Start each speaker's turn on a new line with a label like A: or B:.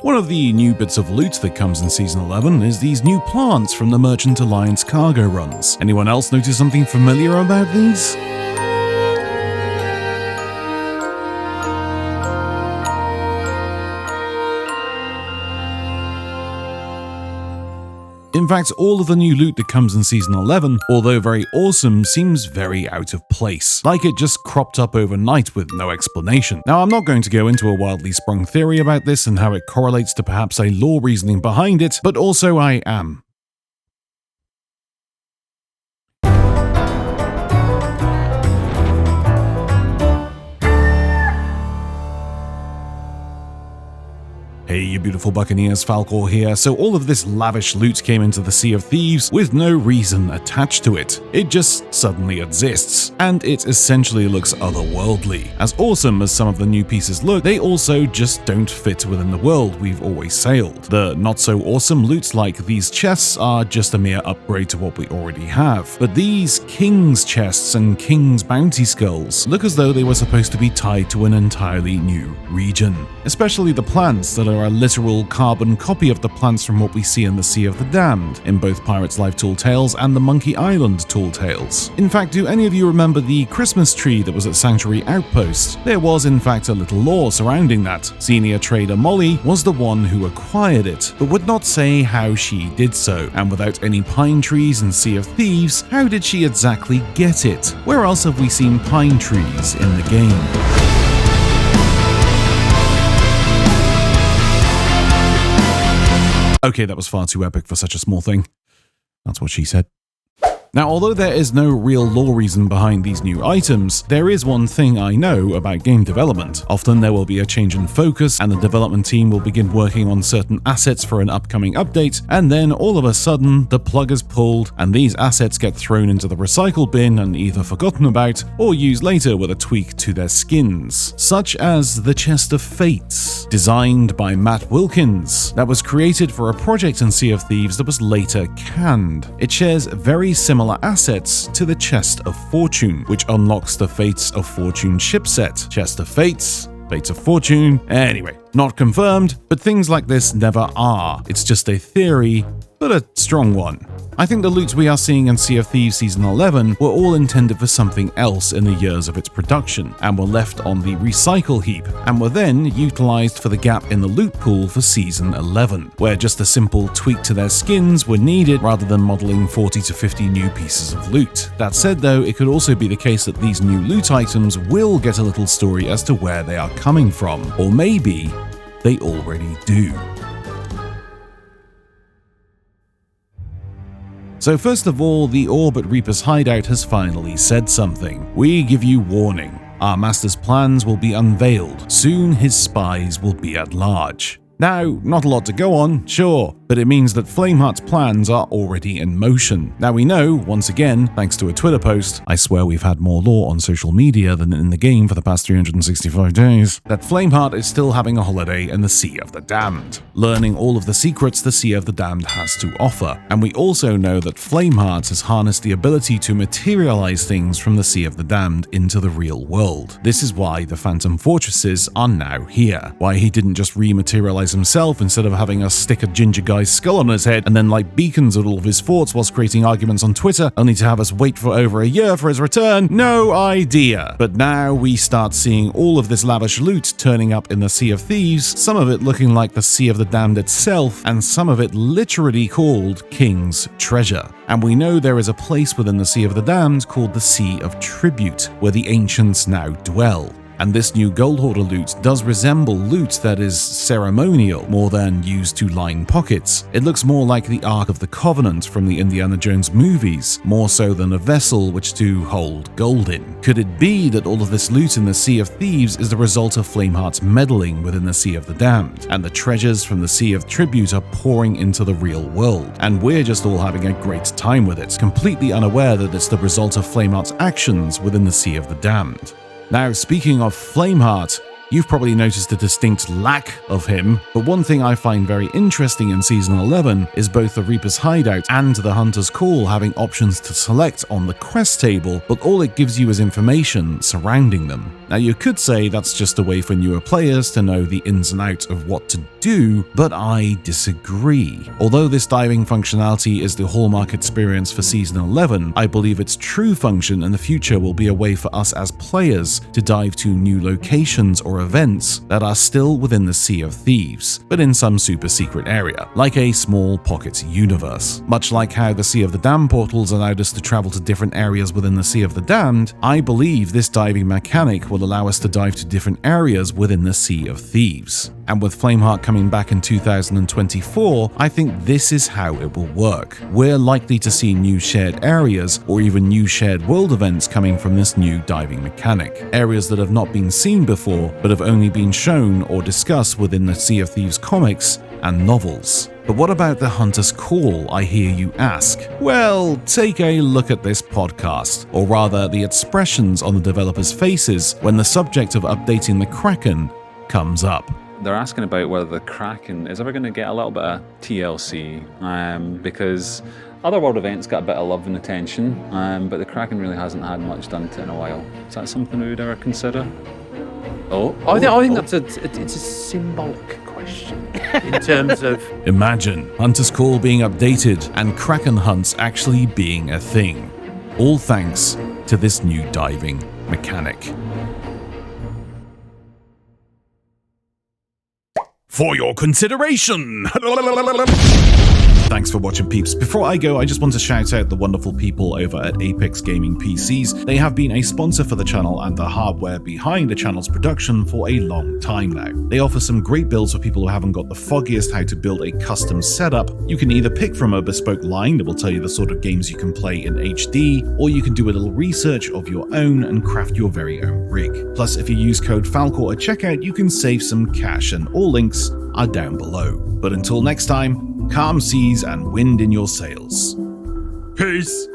A: One of the new bits of loot that comes in Season 11 is these new plants from the Merchant Alliance cargo runs. Anyone else notice something familiar about these? In fact, all of the new loot that comes in Season 11, although very awesome, seems very out of place. Like it just cropped up overnight with no explanation. Now, I'm not going to go into a wildly sprung theory about this and how it correlates to perhaps a lore reasoning behind it, but also I am. Hey you beautiful buccaneers, Falcore here. So all of this lavish loot came into the Sea of Thieves with no reason attached to it. It just suddenly exists, and it essentially looks otherworldly. As awesome as some of the new pieces look, they also just don't fit within the world we've always sailed. The not so awesome loot like these chests are just a mere upgrade to what we already have. But these King's chests and King's bounty skulls look as though they were supposed to be tied to an entirely new region. Especially the plants that are a literal carbon copy of the plants from what we see in the Sea of the Damned, in both Pirate's Life Tall Tales and the Monkey Island Tall Tales. In fact, do any of you remember the Christmas tree that was at Sanctuary Outpost? There was in fact a little lore surrounding that. Senior trader Molly was the one who acquired it, but would not say how she did so, and without any pine trees in Sea of Thieves, how did she exactly get it? Where else have we seen pine trees in the game? Okay, that was far too epic for such a small thing. That's what she said. Now, although there is no real lore reason behind these new items, there is one thing I know about game development. Often there will be a change in focus and the development team will begin working on certain assets for an upcoming update, and then all of a sudden the plug is pulled and these assets get thrown into the recycle bin and either forgotten about or used later with a tweak to their skins. Such as the Chest of Fates, designed by Matt Wilkins, that was created for a project in Sea of Thieves that was later canned. It shares very similar assets to the Chest of Fortune, which unlocks the Fates of Fortune chipset. Chest of Fates, Fates of Fortune, anyway, not confirmed, but things like this never are. It's just a theory, but a strong one. I think the loot we are seeing in Sea of Thieves Season 11 were all intended for something else in the years of its production, and were left on the recycle heap, and were then utilized for the gap in the loot pool for Season 11, where just a simple tweak to their skins were needed rather than modeling 40 to 50 new pieces of loot. That said though, it could also be the case that these new loot items will get a little story as to where they are coming from, or maybe they already do. So first of all, the orb at Reaper's hideout has finally said something. We give you warning. Our master's plans will be unveiled. Soon his spies will be at large. Now, not a lot to go on, sure, but it means that Flameheart's plans are already in motion. Now we know, once again, thanks to a Twitter post, I swear we've had more lore on social media than in the game for the past 365 days, that Flameheart is still having a holiday in the Sea of the Damned, learning all of the secrets the Sea of the Damned has to offer. And we also know that Flameheart has harnessed the ability to materialize things from the Sea of the Damned into the real world. This is why the Phantom Fortresses are now here, why he didn't just rematerialize himself instead of having us stick a ginger guy's skull on his head and then light beacons at all of his forts whilst creating arguments on Twitter, only to have us wait for over a year for his return. No idea. But now we start seeing all of this lavish loot turning up in the Sea of Thieves, some of it looking like the Sea of the Damned itself, and some of it literally called King's Treasure. And we know there is a place within the Sea of the Damned called the Sea of Tribute, where the ancients now dwell. And this new Gold Hoarder loot does resemble loot that is ceremonial more than used to line pockets. It looks more like the Ark of the Covenant from the Indiana Jones movies, more so than a vessel which to hold gold in. Could it be that all of this loot in the Sea of Thieves is the result of Flameheart's meddling within the Sea of the Damned, and the treasures from the Sea of Tribute are pouring into the real world, and we're just all having a great time with it, completely unaware that it's the result of Flameheart's actions within the Sea of the Damned. Now, speaking of Flameheart, you've probably noticed a distinct lack of him, but one thing I find very interesting in Season 11 is both the Reaper's Hideout and the Hunter's Call having options to select on the quest table, but all it gives you is information surrounding them. Now you could say that's just a way for newer players to know the ins and outs of what to do, but I disagree. Although this diving functionality is the hallmark experience for Season 11, I believe its true function in the future will be a way for us as players to dive to new locations or events that are still within the Sea of Thieves, but in some super secret area, like a small pocket universe. Much like how the Sea of the Damned portals allowed us to travel to different areas within the Sea of the Damned, I believe this diving mechanic will allow us to dive to different areas within the Sea of Thieves. And with Flameheart coming back in 2024, I think this is how it will work. We're likely to see new shared areas or even new shared world events coming from this new diving mechanic. Areas that have not been seen before, but have only been shown or discussed within the Sea of Thieves comics and novels. But what about the Hunter's Call, I hear you ask? Well, take a look at this podcast, or rather the expressions on the developers' faces when the subject of updating the Kraken comes up.
B: They're asking about whether the Kraken is ever going to get a little bit of TLC, because other world events got a bit of love and attention, but the Kraken really hasn't had much done to it in a while. Is that something we would ever consider?
C: I think that's it's a symbolic question in terms of...
A: Imagine Hunter's Call being updated and Kraken hunts actually being a thing. All thanks to this new diving mechanic. For your consideration! Thanks for watching, peeps. Before I go, I just want to shout out the wonderful people over at Apex Gaming PCs. They have been a sponsor for the channel and the hardware behind the channel's production for a long time now. They offer some great builds for people who haven't got the foggiest how to build a custom setup. You can either pick from a bespoke line that will tell you the sort of games you can play in HD, or you can do a little research of your own and craft your very own rig. Plus, if you use code Falcore at checkout, you can save some cash, and all links are down below. But until next time, calm seas and wind in your sails. Peace!